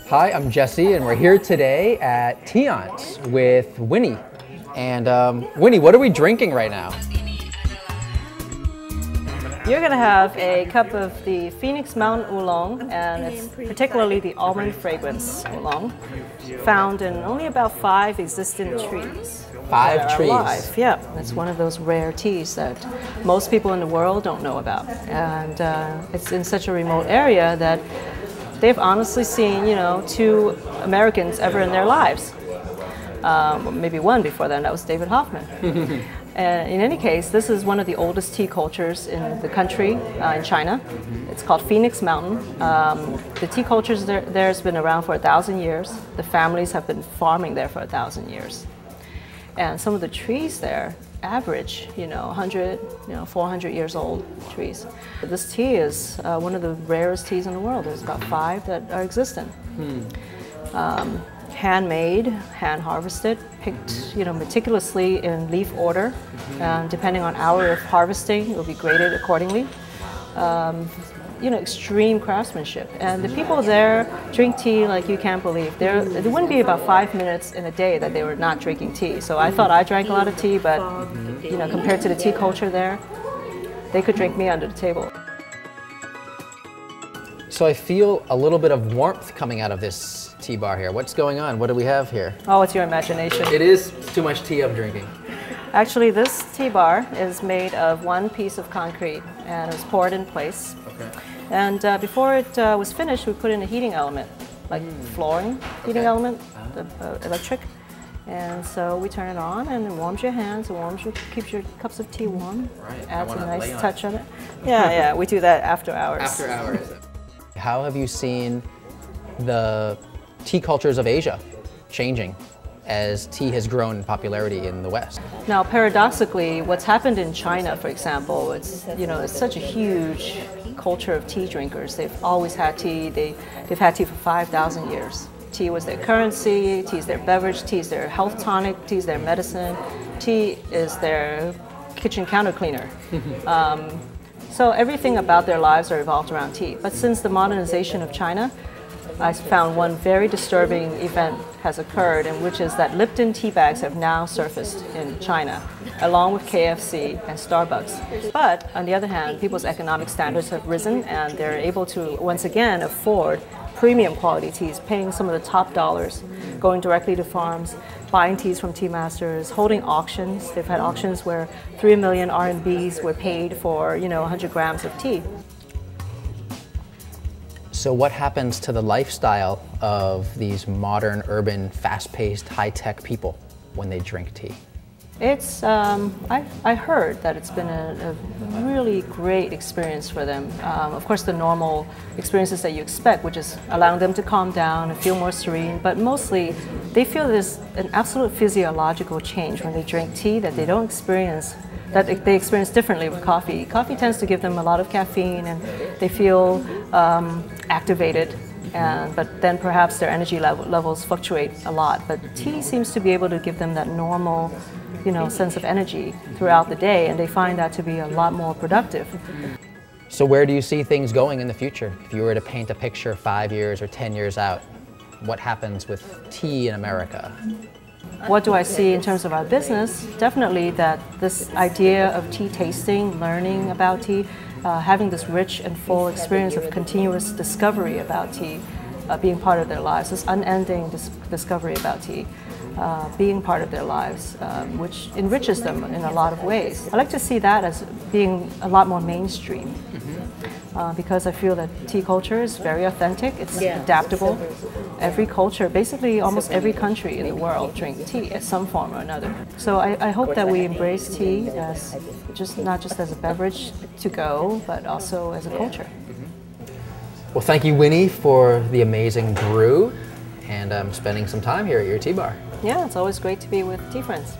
Hi, I'm Jesse, and we're here today at Teance with Winnie. And Winnie, what are we drinking right now? You're going to have a cup of the Phoenix Oolong, and it's particularly the almond fragrance oolong, found in only about 5 existing trees. 5 trees? Alive. Yeah, it's one of those rare teas that most people in the world don't know about. And it's in such a remote area that they've honestly seen, 2 Americans ever in their lives. Maybe one before then, that was David Hoffman. In any case, this is one of the oldest tea cultures in the country, in China. It's called Phoenix Mountain. The tea cultures there has been around for 1,000 years. The families have been farming there for 1,000 years. And some of the trees there average, 100, 400 years old trees. This tea is one of the rarest teas in the world. There's about 5 that are existent. Handmade, hand harvested, picked meticulously in leaf order. Depending on hour of harvesting, it will be graded accordingly. Extreme craftsmanship. And the people there drink tea like you can't believe. There wouldn't be about 5 minutes in a day that they were not drinking tea. So I thought I drank a lot of tea, but compared to the tea culture there, they could drink me under the table. So I feel a little bit of warmth coming out of this tea bar here. What's going on? What do we have here? Oh, it's your imagination. It is too much tea I'm drinking. Actually, this tea bar is made of 1 piece of concrete and it's poured in place. Okay. And before it was finished, we put in a heating element, like flooring heating element, electric. And so we turn it on and it warms your hands, keeps your cups of tea warm. Right. Adds a nice touch on it. Yeah, we do that after hours. After hours. How have you seen the tea cultures of Asia changing as tea has grown in popularity in the West? Now, paradoxically, what's happened in China, for example, it's such a huge culture of tea drinkers. They've always had tea. They've had tea for 5,000 years. Tea was their currency. Tea is their beverage. Tea is their health tonic. Tea is their medicine. Tea is their kitchen counter cleaner. So everything about their lives are revolved around tea. But since the modernization of China, I found one very disturbing event has occurred, in which is that Lipton tea bags have now surfaced in China, along with KFC and Starbucks. But on the other hand, people's economic standards have risen and they're able to once again afford premium quality teas, paying some of the top dollars, going directly to farms, buying teas from tea masters, holding auctions. They've had auctions where 3 million RMBs were paid for 100 grams of tea. So what happens to the lifestyle of these modern, urban, fast-paced, high-tech people when they drink tea? It's, I heard that it's been a really great experience for them. Of course, the normal experiences that you expect, which is allowing them to calm down and feel more serene, but mostly they feel there's an absolute physiological change when they drink tea that they don't experience, that they experience differently with coffee. Coffee tends to give them a lot of caffeine and they feel activated. But then perhaps their energy levels fluctuate a lot. But tea seems to be able to give them that normal, sense of energy throughout the day, and they find that to be a lot more productive. So where do you see things going in the future? If you were to paint a picture 5 years or 10 years out, what happens with tea in America? What do I see in terms of our business? Definitely that this idea of tea tasting, learning about tea, having this rich and full experience of continuous discovery about tea, being part of their lives, this unending discovery about tea, being part of their lives, which enriches them in a lot of ways. I like to see that as being a lot more mainstream, because I feel that tea culture is very authentic, it's adaptable. Every culture, basically almost every country in the world drink tea in some form or another. So I hope that we embrace tea as not just as a beverage to go, but also as a culture. Well, thank you, Winnie, for the amazing brew and spending some time here at your tea bar. Yeah, it's always great to be with tea friends.